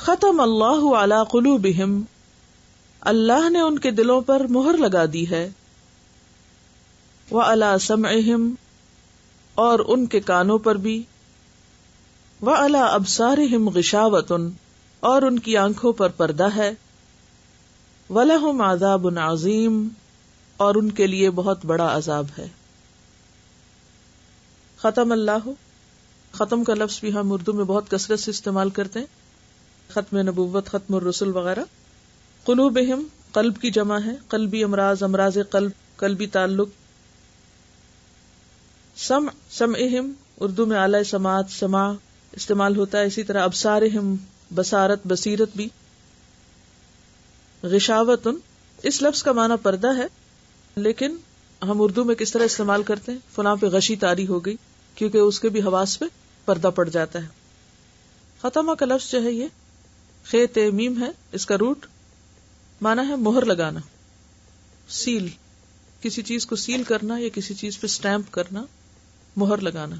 ختم اللہ علی قلوبہم، اللہ نے ان کے دلوں پر مہر لگا دی ہے، وعلی سمعہم، اور ان کے کانوں پر بھی، وعلی ابصارہم غشاوۃ، اور ان کی آنکھوں پر پردہ ہے، وَلَهُمْ عَذَابٌ عَظِيمٌ، اور ان کے لیے بہت بڑا عذاب ہے۔ ختم اللہ، ختم کا لفظ بھی ہم اردو میں بہت کثرت سے استعمال کرتے ہیں، ختم نبوت، ختم الرسل وغیرہ۔ قلوبہم قلب کی جمع ہے، قلبی امراض، امراض قلب، قلبی تعلق۔ سمعہم اردو میں اعلی سماعت، سماع استعمال ہوتا ہے، اسی طرح ابصارہم بصارت، بصیرت بھی۔ غشاوتن اس لفظ کا معنی پردہ ہے، لیکن ہم اردو میں کس طرح استعمال کرتے ہیں، فلاں پہ غشی طاری ہو گئی، کیونکہ اس کے بھی حواس پہ پردہ پڑ جاتا ہے۔ ختمہ کا لفظ جو ہے یہ خے تے میم ہے، اس کا روٹ معنی ہے مہر لگانا، سیل، کسی چیز کو سیل کرنا یا کسی چیز پہ سٹیمپ کرنا، مہر لگانا۔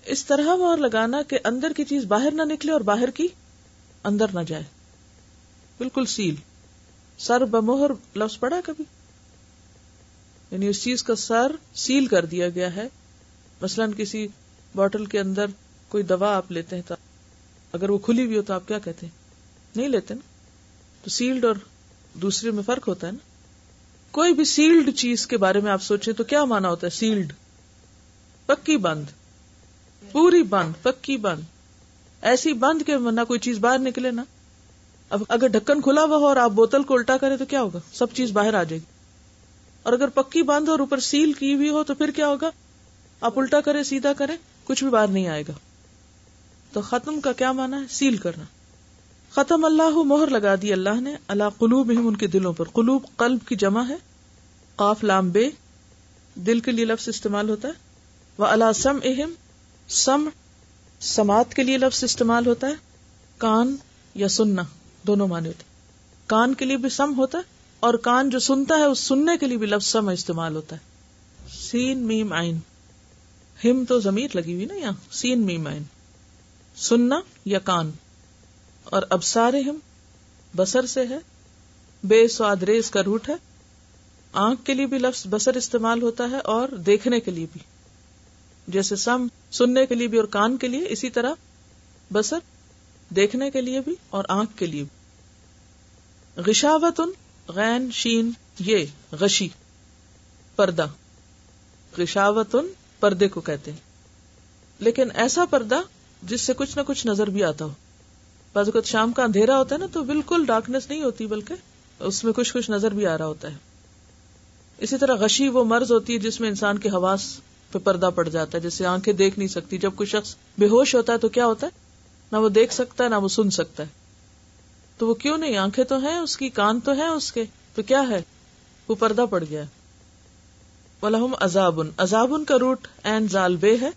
اس طرح مہر لگانا کہ اندر کی چیز باہر نہ نکلے اور باہر کی اندر نہ جائے، بالکل سیل۔ سر بمہر لفظ پڑھا کبھی؟ یعنی اس چیز کا سر سیل کر دیا گیا ہے۔ مثلاً کسی بوٹل کے اندر کوئی دوا آپ لیتے ہیں تو اگر وہ کھلی ہوئی ہو تو آپ کیا کہتے ہیں؟ نہیں لیتے نا۔ تو سیلڈ اور دوسرے میں فرق ہوتا ہے نا۔ کوئی بھی سیلڈ چیز کے بارے میں آپ سوچیں تو کیا معنی ہوتا ہے؟ سیلڈ، پکی بند، پوری بند، پکی بند، ایسی بند کہ نہ کوئی چیز باہر نکلے نا۔ اب اگر ڈھکن کھلا ہوا ہو اور آپ بوتل کو الٹا کریں تو کیا ہوگا؟ سب چیز باہر آ جائے گی۔ اور اگر پکی بند اور اوپر سیل کی ہوئی ہو تو پھر کیا ہوگا؟ آپ الٹا کریں، سیدھا کریں، کچھ بھی باہر نہیں آئے گا۔ تو ختم کا کیا معنی ہے؟ سیل کرنا۔ ختم اللہ، مہر لگا دی اللہ نے، علی قلوبہم ان کے دلوں پر۔ قلوب قلب کی جمع ہے، قاف لام بے، دل کے لیے لفظ استعمال ہوتا ہے۔ وعلی سمعہم، سمع سماعت کے لیے لفظ استعمال ہوتا ہے، کان یا سننا دونوں معنی ہوتے ہیں۔ کان کے لیے بھی سم ہوتا ہے، اور کان جو سنتا ہے اس سننے کے لیے بھی لفظ سمع استعمال ہوتا ہے۔ سین میم عین، ہم تو ضمیر لگی ہوئی نا یہاں، سین میم عین، سننا یا کان۔ اور ابصارہم بصر سے ہے، بے سواد رے اس کا روٹ ہے۔ آنکھ کے لیے بھی لفظ بصر استعمال ہوتا ہے اور دیکھنے کے لیے بھی، جیسے سم سننے کے لیے بھی اور کان کے لیے، اسی طرح بصر دیکھنے کے لیے بھی اور آنکھ کے لیے بھی۔ غشاوتن غین شین یہ غشی، پردہ، غشاوتن پردے کو کہتے ہیں، لیکن ایسا پردہ جس سے کچھ نہ کچھ نظر بھی آتا ہو۔ بعض اوقات شام کا اندھیرا ہوتا ہے نا تو بالکل ڈارکنیس نہیں ہوتی، بلکہ اس میں کچھ نظر بھی آ رہا ہوتا ہے۔ اسی طرح غشی وہ مرض ہوتی ہے جس میں انسان کے حواس پہ پردہ پڑ جاتا ہے، جیسے آنکھیں دیکھ نہیں سکتی۔ جب کوئی شخص بے ہوش ہوتا ہے تو کیا ہوتا ہے؟ نہ وہ دیکھ سکتا ہے نہ وہ سن سکتا ہے۔ تو وہ کیوں نہیں؟ آنکھیں تو ہیں اس کی، کان تو ہیں اس کے، تو کیا ہے؟ وہ پردہ پڑ گیا ہے۔ وَلَهُمْ عَذَابٌ، عذابٌ کا روٹ عین زال بے ہے،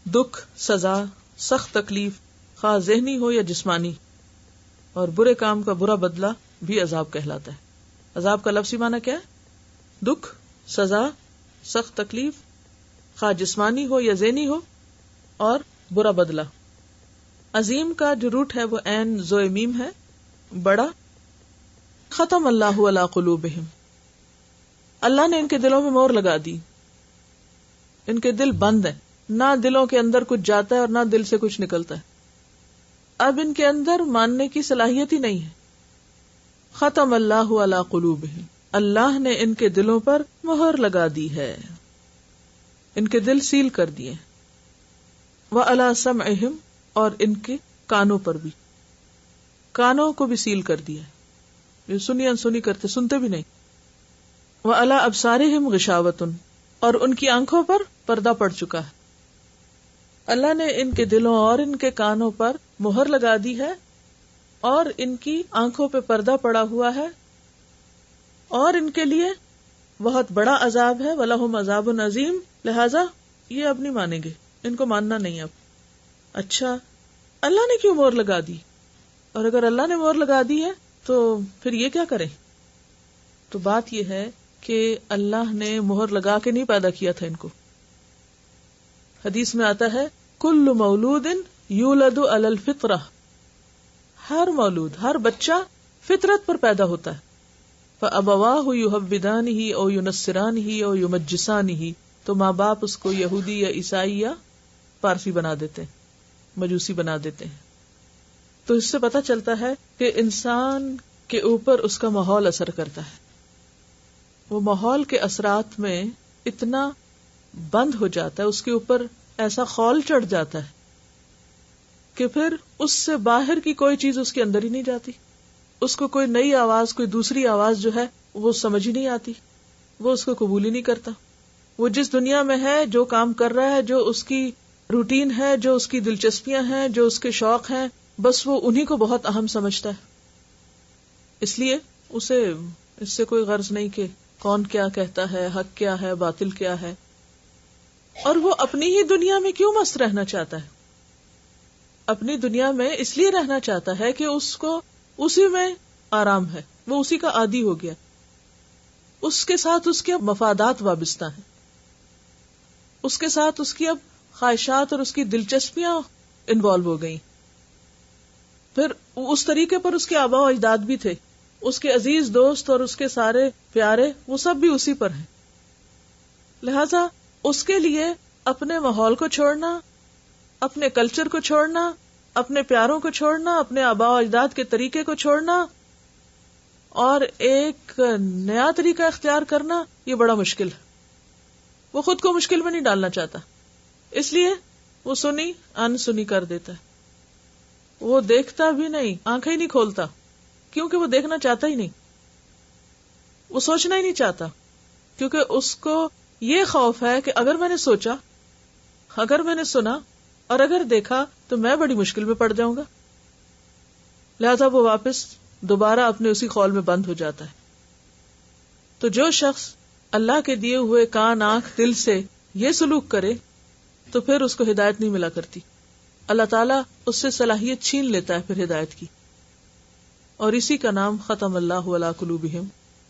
دکھ، سزا، سخت تکلیف، خواہ ذہنی ہو یا جسمانی، اور برے کام کا برا بدلہ بھی عذاب کہلاتا ہے۔ عذاب کا لفظی معنی کیا ہے؟ دکھ، سزا، سخت تکلیف، خواہ جسمانی ہو یا ذہنی ہو، اور برا بدلہ۔ عظیم کا جو روٹ ہے وہ عین زوئے میم ہے، بڑا۔ ختم اللہ علی قلوبہم، اللہ نے ان کے دلوں میں مہر لگا دی، ان کے دل بند ہیں، نہ دلوں کے اندر کچھ جاتا ہے اور نہ دل سے کچھ نکلتا ہے۔ اب ان کے اندر ماننے کی صلاحیت ہی نہیں ہے۔ ختم اللہ علی قلوبہم، اللہ نے ان کے دلوں پر مہر لگا دی ہے، ان کے دل سیل کر دیے۔ وعلی سمعہم، اور ان کے کانوں پر بھی، کانوں کو بھی سیل کر دیا، یہ سنی انسنی کرتے، سنتے بھی نہیں۔ وعلی ابصارہم غشاوۃ، اور ان کی آنکھوں پر پردہ پڑ چکا ہے۔ اللہ نے ان کے دلوں اور ان کے کانوں پر مہر لگا دی ہے، اور ان کی آنکھوں پہ پردہ پڑا ہوا ہے، اور ان کے لیے بہت بڑا عذاب ہے۔ وَلَهُمْ عَذَابٌ عَظِيمٌ، لہذا یہ اب نہیں مانیں گے، ان کو ماننا نہیں اب۔ اچھا، اللہ نے کیوں مہر لگا دی؟ اور اگر اللہ نے مہر لگا دی ہے تو پھر یہ کیا کریں؟ تو بات یہ ہے کہ اللہ نے مہر لگا کے نہیں پیدا کیا تھا ان کو۔ حدیث میں آتا ہے کل مولود یولد علی الفطرہ، ہر مولود، ہر بچہ فطرت پر پیدا ہوتا ہے. فابواہ یحودانہ او ینصرانہ او یمجسانہ، تو ماں باپ اس کو یہودی یا عیسائی یا پارسی بنا دیتے ہیں، مجوسی بنا دیتے ہیں. تو اس سے پتہ چلتا ہے کہ انسان کے اوپر اس کا ماحول اثر کرتا ہے. وہ ماحول کے اثرات میں اتنا بند ہو جاتا ہے، اس کے اوپر ایسا خول چڑھ جاتا ہے کہ پھر اس سے باہر کی کوئی چیز اس کے اندر ہی نہیں جاتی. اس کو کوئی نئی آواز، کوئی دوسری آواز جو ہے وہ سمجھ ہی نہیں آتی، وہ اس کو قبول ہی نہیں کرتا. وہ جس دنیا میں ہے، جو کام کر رہا ہے، جو اس کی روٹین ہے، جو اس کی دلچسپیاں ہیں، جو اس کے شوق ہیں، بس وہ انہی کو بہت اہم سمجھتا ہے. اس لیے اسے اس سے کوئی غرض نہیں کہ کون کیا کہتا ہے، حق کیا ہے، باطل کیا ہے. اور وہ اپنی ہی دنیا میں کیوں مست رہنا چاہتا ہے؟ اپنی دنیا میں اس لیے رہنا چاہتا ہے کہ اس کو اسی میں آرام ہے، وہ اسی کا عادی ہو گیا، اس کے ساتھ اس کے مفادات وابستہ ہیں، اس کے ساتھ اس کی اب خواہشات اور اس کی دلچسپیاں انوالو ہو گئی. پھر اس طریقے پر اس کے آباء و اجداد بھی تھے، اس کے عزیز دوست اور اس کے سارے پیارے، وہ سب بھی اسی پر ہیں. لہذا اس کے لیے اپنے ماحول کو چھوڑنا، اپنے کلچر کو چھوڑنا، اپنے پیاروں کو چھوڑنا، اپنے آباء و اجداد کے طریقے کو چھوڑنا اور ایک نیا طریقہ اختیار کرنا، یہ بڑا مشکل ہے. وہ خود کو مشکل میں نہیں ڈالنا چاہتا، اس لیے وہ سنی ان سنی کر دیتا ہے. وہ دیکھتا بھی نہیں، آنکھیں ہی نہیں کھولتا، کیونکہ وہ دیکھنا چاہتا ہی نہیں، وہ سوچنا ہی نہیں چاہتا، کیونکہ اس کو یہ خوف ہے کہ اگر میں نے سوچا، اگر میں نے سنا اور اگر دیکھا تو میں بڑی مشکل میں پڑ جاؤں گا. لہذا وہ واپس دوبارہ اپنے اسی خول میں بند ہو جاتا ہے. تو جو شخص اللہ کے دیے ہوئے کان، آنکھ، دل سے یہ سلوک کرے تو پھر اس کو ہدایت نہیں ملا کرتی. اللہ تعالیٰ اس سے صلاحیت چھین لیتا ہے پھر ہدایت کی، اور اسی کا نام ختم اللہ علی قلوبہم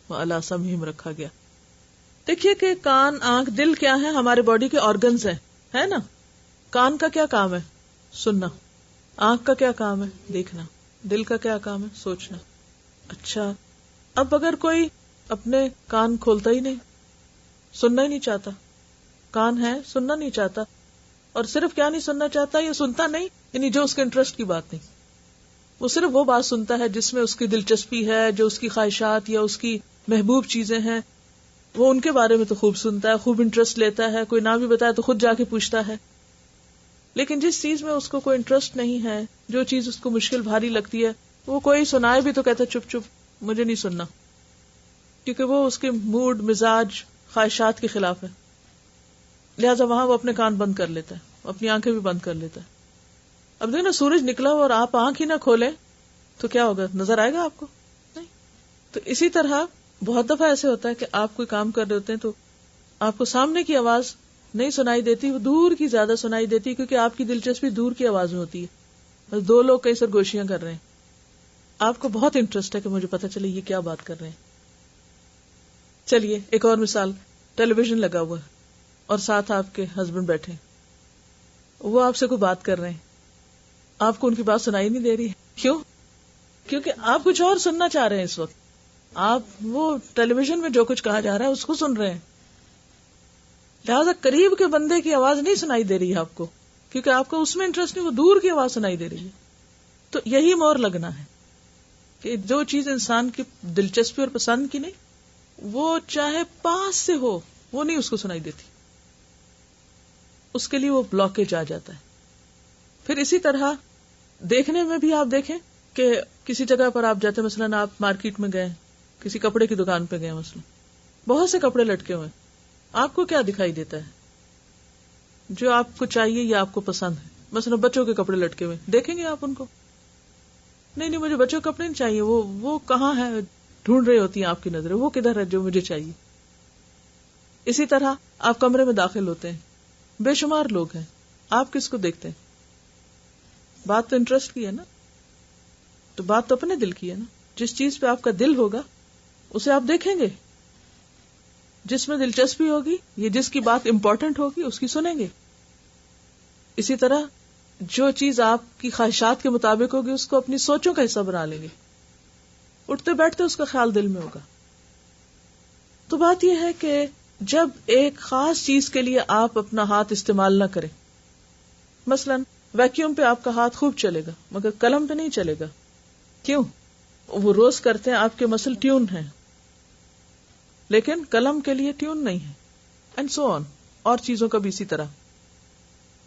وعلی سمعہم رکھا گیا. دیکھیے کہ کان، آنکھ، دل کیا ہے؟ ہمارے باڈی کے آرگنز ہیں، ہے نا؟ کان کا کیا کام ہے؟ سننا. آنکھ کا کیا کام ہے؟ دیکھنا. دل کا کیا کام ہے؟ سوچنا. اچھا، اب اگر کوئی اپنے کان کھولتا ہی نہیں، سننا ہی نہیں چاہتا، کان ہے سننا نہیں چاہتا، اور صرف کیا نہیں سننا چاہتا، یہ سنتا نہیں یعنی جو اس کے انٹرسٹ کی بات نہیں، وہ صرف وہ بات سنتا ہے جس میں اس کی دلچسپی ہے، جو اس کی خواہشات یا اس کی محبوب چیزیں ہیں، وہ ان کے بارے میں تو خوب سنتا ہے، خوب انٹرسٹ لیتا ہے، کوئی نہ بھی بتائے تو خود جا کے پوچھتا ہے. لیکن جس چیز میں اس کو کوئی انٹرسٹ نہیں ہے، جو چیز اس کو مشکل بھاری لگتی ہے، وہ کوئی سنائے بھی تو کہتا ہے چپ چپ، مجھے نہیں سننا، کیونکہ وہ اس کے موڈ، مزاج، خواہشات کے خلاف ہے. لہٰذا وہاں وہ اپنے کان بند کر لیتا ہے، اپنی آنکھیں بھی بند کر لیتا ہے. اب دیکھنا سورج نکلا ہو اور آپ آنکھ ہی نہ کھولیں تو کیا ہوگا؟ نظر آئے گا آپ کو؟ نہیں. تو اسی طرح بہت دفعہ ایسے ہوتا ہے کہ آپ کوئی کام کر رہے ہوتے ہیں تو آپ کو سامنے کی آواز نہیں سنائی دیتی، وہ دور کی زیادہ سنائی دیتی، کیونکہ آپ کی دلچسپی دور کی آواز میں ہوتی ہے. بس دو لوگ کئی سرگوشیاں کر رہے ہیں، آپ کو بہت انٹرسٹ ہے کہ مجھے پتہ چلے یہ کیا بات کر رہے ہیں. چلیے ایک اور مثال، ٹیلی ویژن لگا ہوا ہے اور ساتھ آپ کے ہسبینڈ بیٹھے، وہ آپ سے کوئی بات کر رہے ہیں، آپ کو ان کی بات سنائی نہیں دے رہی. کیوں؟ کیونکہ آپ کچھ اور سننا چاہ رہے ہیں اس وقت. آپ وہ ٹیلی ویژن میں جو کچھ کہا جا رہا ہے اس کو سن رہے ہیں، لہٰذا قریب کے بندے کی آواز نہیں سنائی دے رہی ہے آپ کو، کیونکہ آپ کو اس میں انٹرسٹ نہیں، وہ دور کی آواز سنائی دے رہی ہے. تو یہی مور لگنا ہے کہ جو چیز انسان کی دلچسپی اور پسند کی نہیں، وہ چاہے پاس سے ہو، وہ نہیں اس کو سنائی دیتی، اس کے لیے وہ بلاکیج آ جاتا ہے. پھر اسی طرح دیکھنے میں بھی آپ دیکھیں کہ کسی جگہ پر آپ جاتے، مثلاً آپ مارکیٹ میں گئے، کسی کپڑے کی دکان پہ گئے، مثلاً بہت سے کپڑے لٹکے ہوئے، آپ کو کیا دکھائی دیتا ہے جو آپ کو چاہیے یا آپ کو پسند ہے؟ مثلاً بچوں کے کپڑے لٹکے ہوئے، دیکھیں گے آپ ان کو؟ نہیں مجھے بچوں کے کپڑے نہیں چاہیے، وہ کہاں ہے؟ ڈھونڈ رہی ہوتی ہیں آپ کی نظریں، وہ کدھر ہے جو مجھے چاہیے. اسی طرح آپ کمرے میں داخل ہوتے ہیں، بے شمار لوگ ہیں، آپ کس کو دیکھتے ہیں؟ بات تو انٹرسٹ کی ہے نا، تو بات تو اپنے دل کی ہے نا. جس چیز پہ آپ کا دل ہوگا اسے آپ دیکھیں گے، جس میں دلچسپی ہوگی یا جس کی بات امپورٹنٹ ہوگی اس کی سنیں گے. اسی طرح جو چیز آپ کی خواہشات کے مطابق ہوگی اس کو اپنی سوچوں کا حصہ بنا لیں گے. اٹھتے بیٹھتے اس کا خیال دل میں ہوگا. تو بات یہ ہے کہ جب ایک خاص چیز کے لیے آپ اپنا ہاتھ استعمال نہ کریں، مثلا ویکیوم پہ آپ کا ہاتھ خوب چلے گا مگر قلم پہ نہیں چلے گا. کیوں؟ وہ روز کرتے ہیں، آپ کے مسل ٹیون ہیں، لیکن قلم کے لیے ٹیون نہیں ہے. اینڈ سو آن، اور چیزوں کا بھی اسی طرح.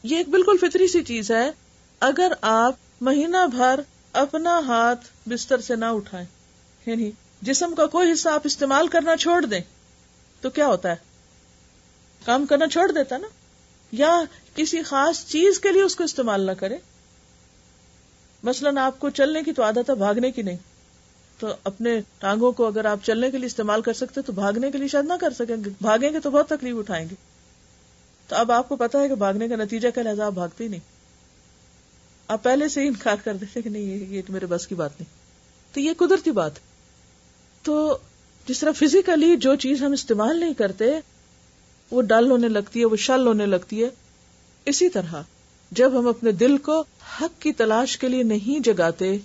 یہ ایک بالکل فطری سی چیز ہے. اگر آپ مہینہ بھر اپنا ہاتھ بستر سے نہ اٹھائیں، یعنی جسم کا کوئی حصہ آپ استعمال کرنا چھوڑ دیں، تو کیا ہوتا ہے؟ کام کرنا چھوڑ دیتا نا. یا کسی خاص چیز کے لیے اس کو استعمال نہ کریں. مثلاً آپ کو چلنے کی تو عادت ہے، بھاگنے کی نہیں، تو اپنے ٹانگوں کو اگر آپ چلنے کے لیے استعمال کر سکتے تو بھاگنے کے لیے شاید نہ کر سکیں گے. بھاگیں گے تو بہت تکلیف اٹھائیں گے. تو اب آپ کو پتا ہے کہ بھاگنے کا نتیجہ کیا، لہٰذا آپ بھاگتے ہی نہیں. آپ پہلے سے ہی انکار کر دیتے کہ نہیں، یہ میرے بس کی بات نہیں. تو یہ قدرتی بات. تو جس طرح فزیکلی جو چیز ہم استعمال نہیں کرتے وہ ڈل ہونے لگتی ہے، وہ شل ہونے لگتی ہے، اسی طرح جب ہم اپنے دل کو حق کی تلاش کے لیے نہیں جگاتے،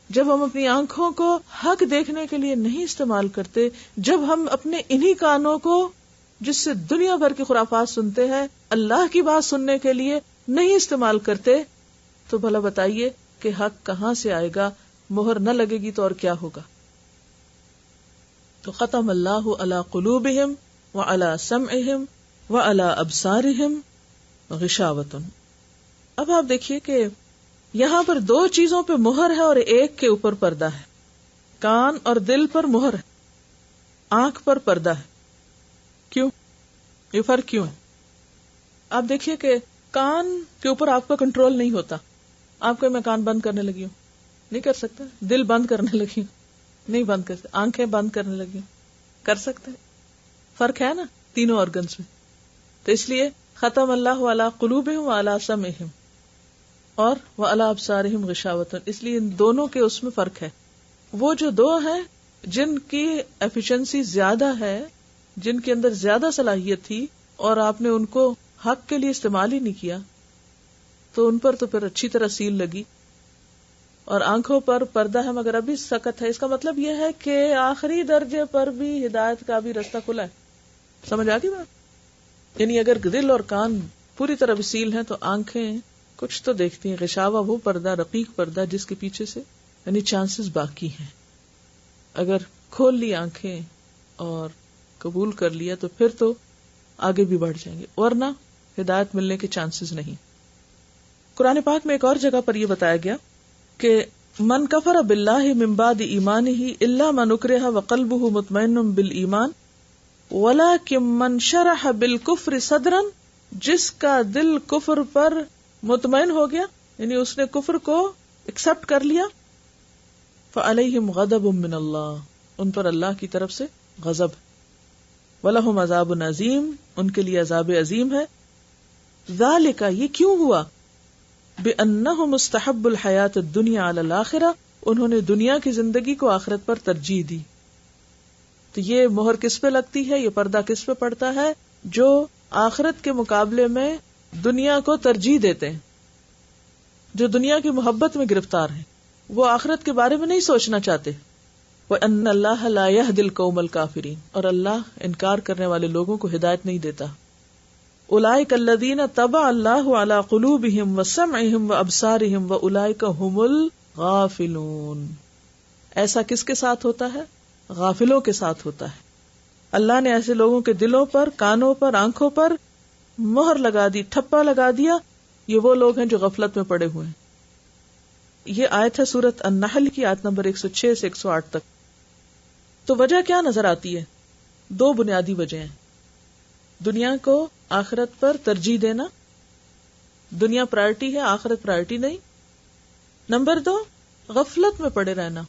جب ہم اپنی آنکھوں کو حق دیکھنے کے لیے نہیں استعمال کرتے، جب ہم اپنے انہی کانوں کو جس سے دنیا بھر کی خرافات سنتے ہیں اللہ کی بات سننے کے لیے نہیں استعمال کرتے، تو بھلا بتائیے کہ حق کہاں سے آئے گا؟ مہر نہ لگے گی تو اور کیا ہوگا؟ تو ختم اللہ علی قلوبہم وعلی سمعہم وعلی ابصارہم غشاوۃ. اب آپ دیکھیے کہ یہاں پر دو چیزوں پہ مہر ہے اور ایک کے اوپر پردہ ہے. کان اور دل پر مہر ہے، آنکھ پر پردہ ہے. کیوں؟ یہ فرق کیوں ہے؟ آپ دیکھیے کہ کان کے اوپر آپ کا کنٹرول نہیں ہوتا. آپ کو میں کان بند کرنے لگی ہوں، نہیں کر سکتے. دل بند کرنے لگی ہوں، نہیں بند کر سکتے. آنکھیں بند کرنے لگی ہوں، کر سکتے. فرق ہے نا تینوں آرگنز میں. تو اس لیے ختم اللہ علی قلوبہم وعلی سمعہم اور وعلی ابصارہم غشاوۃ. اس لیے ان دونوں کے اس میں فرق ہے. وہ جو دو ہیں جن کی ایفیشنسی زیادہ ہے، جن کے اندر زیادہ صلاحیت تھی اور آپ نے ان کو حق کے لیے استعمال ہی نہیں کیا، تو ان پر تو پھر اچھی طرح سیل لگی. اور آنکھوں پر پردہ ہے مگر ابھی سخت ہے. اس کا مطلب یہ ہے کہ آخری درجے پر بھی ہدایت کا بھی رستہ کھلا ہے. سمجھ آ گئی بات؟ یعنی اگر دل اور کان پوری طرح سیل ہیں تو آنکھیں کچھ تو دیکھتی ہیں. غشاوہ وہ پردہ، رقیق پردہ جس کے پیچھے سے یعنی چانسز باقی ہیں. اگر کھول لی آنکھیں اور قبول کر لیا تو پھر تو آگے بھی بڑھ جائیں گے، ورنہ ہدایت ملنے کے چانسز نہیں. قرآن پاک میں ایک اور جگہ پر یہ بتایا گیا کہ من کفر باللہ من بعد ایمانہ الا من اکرہ وقلبہ مطمئن بالایمان ولکن من شرح بالکفر صدرا، جس کا دل کفر پر مطمئن ہو گیا یعنی اس نے کفر کو ایکسپٹ کر لیا، فعلیہم غضب من اللہ، ان پر اللہ کی طرف سے غضب، ولہم عذاب عظیم، ان کے لیے عذاب عظیم ہے. ذالک، یہ کیوں ہوا؟ بأنہم مستحب الحیات الدنیا علی الآخرہ، انہوں نے دنیا کی زندگی کو آخرت پر ترجیح دی. تو یہ مہر کس پہ لگتی ہے، یہ پردہ کس پہ پڑتا ہے؟ جو آخرت کے مقابلے میں دنیا کو ترجیح دیتے ہیں، جو دنیا کی محبت میں گرفتار ہیں، وہ آخرت کے بارے میں نہیں سوچنا چاہتے. وَأَنَّ اللَّهَ لَا يَهْدِي الْقَوْمَ الْكَافِرِينَ، اور اللہ انکار کرنے والے لوگوں کو ہدایت نہیں دیتا. اولئک الذین طبع اللہ علی قلوبہم وسمعہم وابصارہم واولئک ھم الغافلون. ایسا کس کے ساتھ ہوتا ہے؟ غافلوں کے ساتھ ہوتا ہے. اللہ نے ایسے لوگوں کے دلوں پر، کانوں پر، آنکھوں پر مہر لگا دی، ٹھپا لگا دیا. یہ وہ لوگ ہیں جو غفلت میں پڑے ہوئے ہیں. یہ آیت ہے سورۃ النحل کی، آیت نمبر 106 سے 108 تک. تو وجہ کیا نظر آتی ہے؟ دو بنیادی وجہ ہیں. دنیا کو آخرت پر ترجیح دینا، دنیا پرائرٹی ہے، آخرت پرائرٹی نہیں. نمبر 2، غفلت میں پڑے رہنا،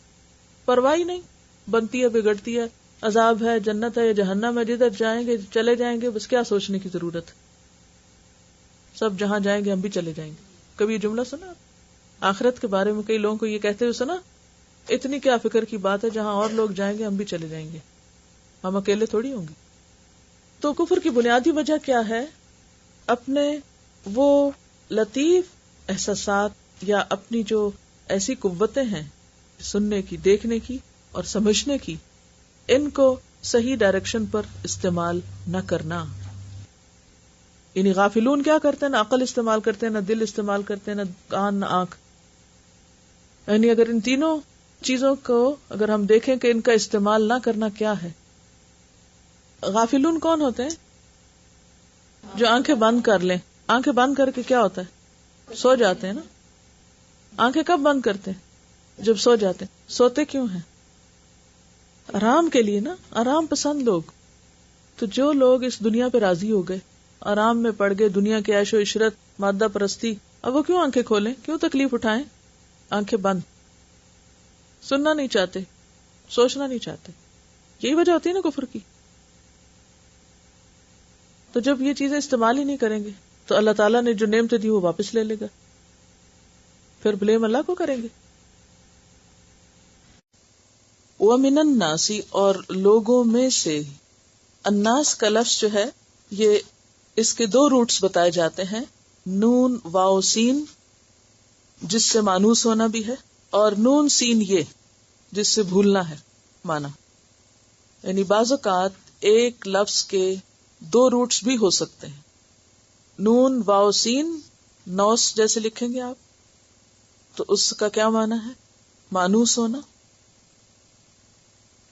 پرواہ نہیں، بنتی ہے بگڑتی ہے، عذاب ہے، جنت ہے یا جہنم ہے، جدھر جائیں گے چلے جائیں گے، بس کیا سوچنے کی ضرورت، سب جہاں جائیں گے ہم بھی چلے جائیں گے. کبھی یہ جملہ سنا آخرت کے بارے میں؟ کئی لوگوں کو یہ کہتے ہوئے سنا، اتنی کیا فکر کی بات ہے، جہاں اور لوگ جائیں گے ہم بھی چلے جائیں گے، ہم اکیلے تھوڑی ہوں گے. تو کفر کی بنیادی وجہ کیا ہے؟ اپنے وہ لطیف احساسات یا اپنی جو ایسی قوتیں ہیں سننے کی، دیکھنے کی اور سمجھنے کی، ان کو صحیح ڈائریکشن پر استعمال نہ کرنا. یعنی غافلون کیا کرتے ہیں؟ نہ عقل استعمال کرتے ہیں، نہ دل استعمال کرتے ہیں، نہ کان، نہ آنکھ. یعنی اگر ان تینوں چیزوں کو اگر ہم دیکھیں کہ ان کا استعمال نہ کرنا کیا ہے. غافلون کون ہوتے ہیں؟ جو آنکھیں بند کر لیں. آنکھیں بند کر کے کیا ہوتا ہے؟ سو جاتے ہیں نا. آنکھیں کب بند کرتے ہیں؟ جب سو جاتے ہیں. سوتے کیوں ہیں؟ آرام کے لیے نا. آرام پسند لوگ. تو جو لوگ اس دنیا پہ راضی ہو گئے، آرام میں پڑ گئے، دنیا کے عیش و عشرت، مادہ پرستی، اب وہ کیوں آنکھیں کھولیں؟ کیوں تکلیف اٹھائیں؟ آنکھیں بند. سننا نہیں چاہتے، سوچنا نہیں چاہتے. یہی وجہ ہوتی ہے نا کفر کی. تو جب یہ چیزیں استعمال ہی نہیں کریں گے تو اللہ تعالیٰ نے جو نعمتیں دی وہ واپس لے لے گا. پھر بلیم اللہ کو کریں گے. وَمِنَ النَّاسِ اور لوگوں میں سے. الناس کا لفظ جو ہے یہ اس کے دو روٹس بتائے جاتے ہیں. نون واو سین جس سے مانوس ہونا بھی ہے، اور نون سین یہ جس سے بھولنا ہے مانا. یعنی بعض اوقات ایک لفظ کے دو روٹس بھی ہو سکتے ہیں. نون واو سین نوس جیسے لکھیں گے آپ تو اس کا کیا مانا ہے؟ مانوس ہونا.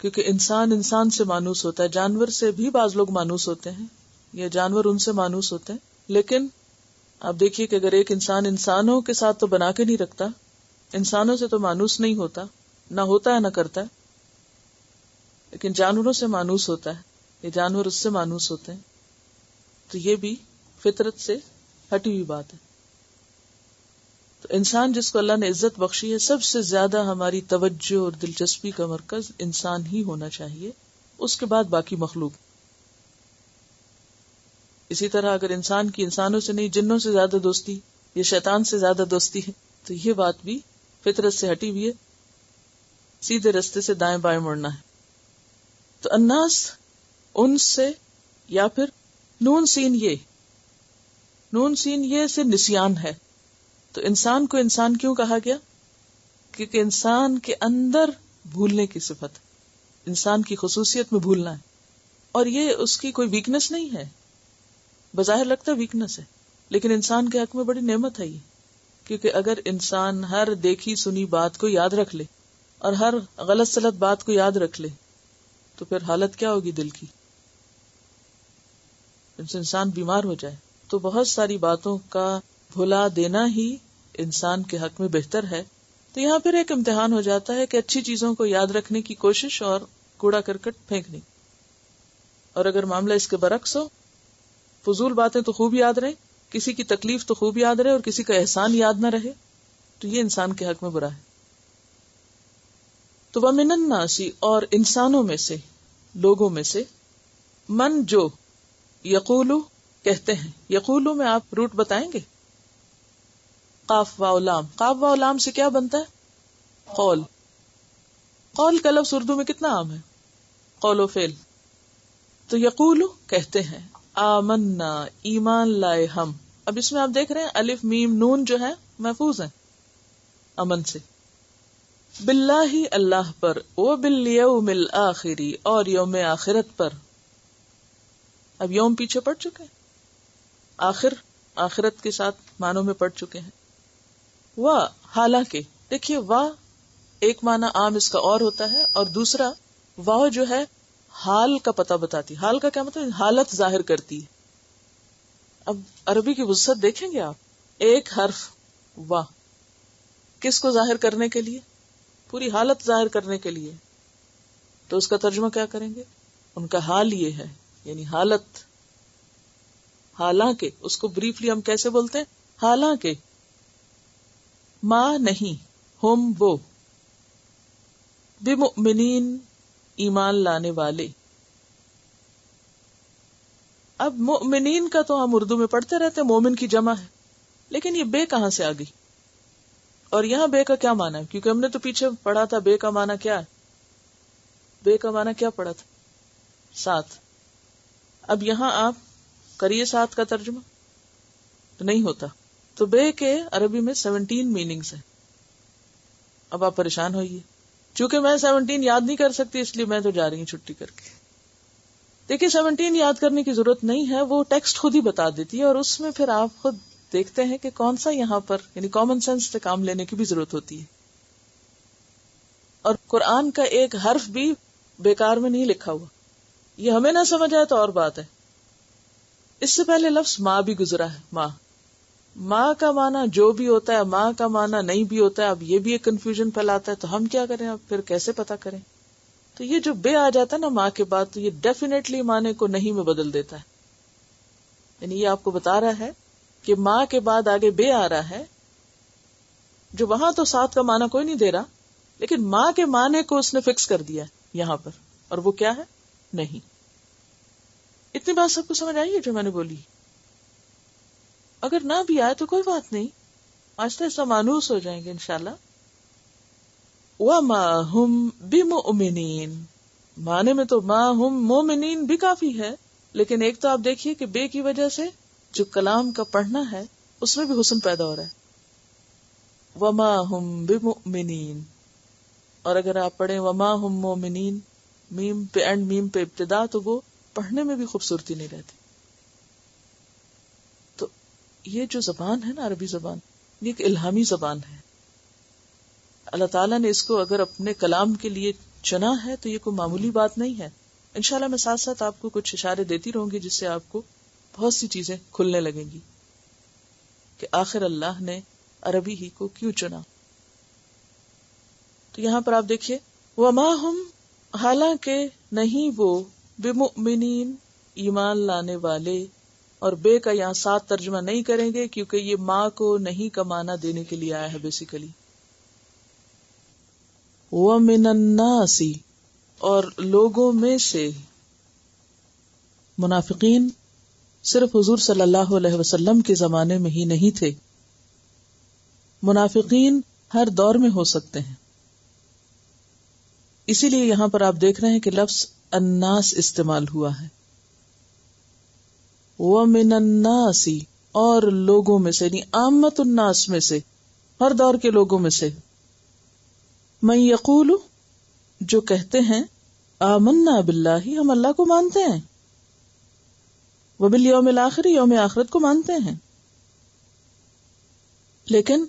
کیونکہ انسان سے مانوس ہوتا ہے. جانور سے بھی بعض لوگ مانوس ہوتے ہیں یا جانور ان سے مانوس ہوتے ہیں. لیکن آپ دیکھیے کہ اگر ایک انسان انسانوں کے ساتھ تو بنا کے نہیں رکھتا، انسانوں سے تو مانوس نہیں ہوتا، نہ ہوتا ہے نہ کرتا ہے. لیکن جانوروں سے مانوس ہوتا ہے، یہ جانور اس سے مانوس ہوتے ہیں. تو یہ بھی فطرت سے ہٹی ہوئی بات ہے. تو انسان جس کو اللہ نے عزت بخشی ہے، سب سے زیادہ ہماری توجہ اور دلچسپی کا مرکز انسان ہی ہونا چاہیے، اس کے بعد باقی مخلوق. اسی طرح اگر انسان کی انسانوں سے نہیں جنوں سے زیادہ دوستی یا شیطان سے زیادہ دوستی ہے تو یہ بات بھی فطرت سے ہٹی ہوئی ہے. سیدھے رستے سے دائیں بائیں مڑنا ہے. تو الناس ان سے، یا پھر نون سین یہ سے نسیان ہے. تو انسان کو انسان کیوں کہا گیا؟ کیونکہ انسان کے اندر بھولنے کی صفت ہے. انسان کی خصوصیت میں بھولنا ہے، اور یہ اس کی کوئی ویکنس نہیں ہے. بظاہر لگتا ہے ویکنس ہے، لیکن انسان کے حق میں بڑی نعمت ہے یہ. کیونکہ اگر انسان ہر دیکھی سنی بات کو یاد رکھ لے اور ہر غلط سلط بات کو یاد رکھ لے تو پھر حالت کیا ہوگی دل کی؟ انسان بیمار ہو جائے. تو بہت ساری باتوں کا بھلا دینا ہی انسان کے حق میں بہتر ہے. تو یہاں پھر ایک امتحان ہو جاتا ہے کہ اچھی چیزوں کو یاد رکھنے کی کوشش اور کوڑا کرکٹ پھینکنی. اور اگر معاملہ اس کے برعکس ہو، فضول باتیں تو خوب یاد رہیں، کسی کی تکلیف تو خوب یاد رہے اور کسی کا احسان یاد نہ رہے، تو یہ انسان کے حق میں برا ہے. تو وَمِنَ النَّاسِ اور انسانوں میں سے، لوگوں میں سے، من جو یقولو کہتے ہیں. یقولو میں آپ روٹ بتائیں گے؟ قاف واو لام. قاف واو لام سے کیا بنتا ہے؟ قول. قول کا لفظ اردو میں کتنا عام ہے؟ قول و فعل. تو یقولو کہتے ہیں، آمنا ایمان لائے ہم. اب اس میں آپ دیکھ رہے ہیں الف میم نون جو ہے محفوظ ہیں امن سے. باللہ اللہ پر، و بالیوم الآخری اور یوم آخرت پر. اب یوم پیچھے پڑ چکے ہیں، آخر آخرت کے ساتھ معنوں میں پڑ چکے ہیں. و حالانکہ دیکھیے وا ایک معنی عام اس کا اور ہوتا ہے، اور دوسرا واو جو ہے حال کا پتہ بتاتی. حال کا کیا مطلب؟ حالت ظاہر کرتی ہے. اب عربی کی وسعت دیکھیں گے آپ. ایک حرف وا کس کو ظاہر کرنے کے لیے؟ پوری حالت ظاہر کرنے کے لیے. تو اس کا ترجمہ کیا کریں گے؟ ان کا حال یہ ہے، یعنی حالت. حالانکہ اس کو بریفلی ہم کیسے بولتے ہیں؟ حالانکہ ما نہیں، ہم وہ، بمؤمنین ایمان لانے والے. اب مؤمنین کا تو ہم اردو میں پڑھتے رہتے ہیں، مومن کی جمع ہے، لیکن یہ بے کہاں سے آ گئی؟ اور یہاں بے کا کیا معنی ہے؟ کیونکہ ہم نے تو پیچھے پڑھا تھا بے کا معنی کیا ہے. بے کا معنی کیا پڑھا تھا؟ ساتھ. اب یہاں آپ کریے ساتھ کا ترجمہ تو نہیں ہوتا. تو بے کے عربی میں 17 میننگز ہیں. اب آپ پریشان ہوئیے، چونکہ میں 17 یاد نہیں کر سکتی اس لیے میں تو جا رہی ہوں چھٹی کر کے. دیکھیے 17 یاد کرنے کی ضرورت نہیں ہے، وہ ٹیکسٹ خود ہی بتا دیتی ہے، اور اس میں پھر آپ خود دیکھتے ہیں کہ کون سا یہاں پر یعنی کامن سینس سے کام لینے کی بھی ضرورت ہوتی ہے. اور قرآن کا ایک حرف بھی بیکار میں نہیں لکھا ہوا. یہ ہمیں نہ سمجھ آئے تو اور بات ہے. اس سے پہلے لفظ ماں بھی گزرا ہے. ماں کا معنی جو بھی ہوتا ہے، ماں کا معنی نہیں بھی ہوتا ہے. اب یہ بھی ایک کنفیوژن پھیلاتا ہے، تو ہم کیا کریں، اب پھر کیسے پتا کریں؟ تو یہ جو بے آ جاتا ہے نا ماں کے بعد، تو یہ ڈیفینیٹلی معنی کو نہیں میں بدل دیتا ہے. یعنی یہ آپ کو بتا رہا ہے کہ ماں کے بعد آگے بے آ رہا ہے، جو وہاں تو ساتھ کا معنی کوئی نہیں دے رہا، لیکن ماں کے معنی کو اس نے فکس کر دیا یہاں پر. اور وہ کیا ہے؟ نہیں. اتنی بات سب کو سمجھ آئی ہے جو میں نے بولی؟ اگر نہ بھی آئے تو کوئی بات نہیں، آہستہ آہستہ مانوس ہو جائیں گے انشاءاللہ. وَمَا هُمْ بِمُؤْمِنِينَ معنی میں تو ما ہم مومنین بھی کافی ہے، لیکن ایک تو آپ دیکھیے کہ بے کی وجہ سے جو کلام کا پڑھنا ہے اس میں بھی حسن پیدا ہو رہا ہے. وَمَا هُمْ بِمُؤْمِنِينَ. اور اگر آپ پڑھیں وَمَا هُمْ مُؤْمِنِينَ میم پہ اینڈ میم پہ ابتدا، تو وہ پڑھنے میں بھی خوبصورتی نہیں رہتی. تو یہ جو زبان ہے نا عربی زبان، یہ ایک الہامی زبان ہے. اللہ تعالیٰ نے اس کو اگر اپنے کلام کے لیے چنا ہے تو یہ کوئی معمولی بات نہیں ہے. انشاءاللہ میں ساتھ ساتھ آپ کو کچھ اشارے دیتی رہوں گی جس سے آپ کو بہت سی چیزیں کھلنے لگیں گی کہ آخر اللہ نے عربی ہی کو کیوں چنا. تو یہاں پر آپ دیکھیے وما ہم، حالانکہ نہیں وہ، بمؤمنین ایمان لانے والے. اور بے کا یہاں ساتھ ترجمہ نہیں کریں گے کیونکہ یہ ماں کو نہیں کا معنی دینے کے لیے آیا ہے بیسیکلی. وَمِنَ النَّاسِ اور لوگوں میں سے. منافقین صرف حضور صلی اللہ علیہ وسلم کے زمانے میں ہی نہیں تھے، منافقین ہر دور میں ہو سکتے ہیں. اسی لیے یہاں پر آپ دیکھ رہے ہیں کہ لفظ الناس استعمال ہوا ہے. وَمِنَ النَّاسِ اور لوگوں میں سے، یعنی عامت الناس میں سے، ہر دور کے لوگوں میں سے. من یقول جو کہتے ہیں آمنا باللہ ہم اللہ کو مانتے ہیں، وبالیوم الآخر یوم آخرت کو مانتے ہیں، لیکن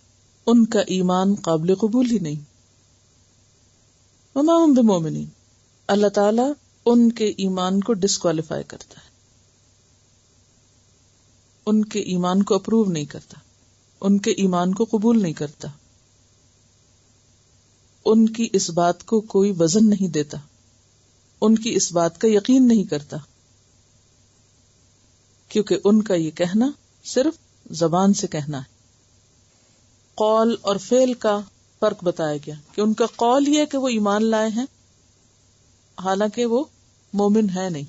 ان کا ایمان قابل قبول ہی نہیں. وما ہم بمؤمنین اللہ تعالی ان کے ایمان کو ڈسکوالیفائی کرتا ہے، ان کے ایمان کو اپروو نہیں کرتا، ان کے ایمان کو قبول نہیں کرتا، ان کی اس بات کو کوئی وزن نہیں دیتا، ان کی اس بات کا یقین نہیں کرتا، کیونکہ ان کا یہ کہنا صرف زبان سے کہنا ہے. قول اور فعل کا فرق بتایا گیا کہ ان کا قول یہ ہے کہ وہ ایمان لائے ہیں حالانکہ وہ مومن ہے نہیں.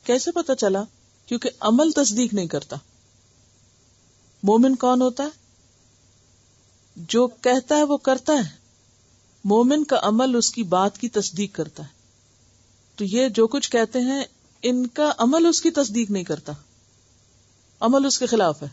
کیسے پتا چلا؟ کیونکہ عمل تصدیق نہیں کرتا. مومن کون ہوتا ہے؟ جو کہتا ہے وہ کرتا ہے. مومن کا عمل اس کی بات کی تصدیق کرتا ہے. تو یہ جو کچھ کہتے ہیں ان کا عمل اس کی تصدیق نہیں کرتا، عمل اس کے خلاف ہے.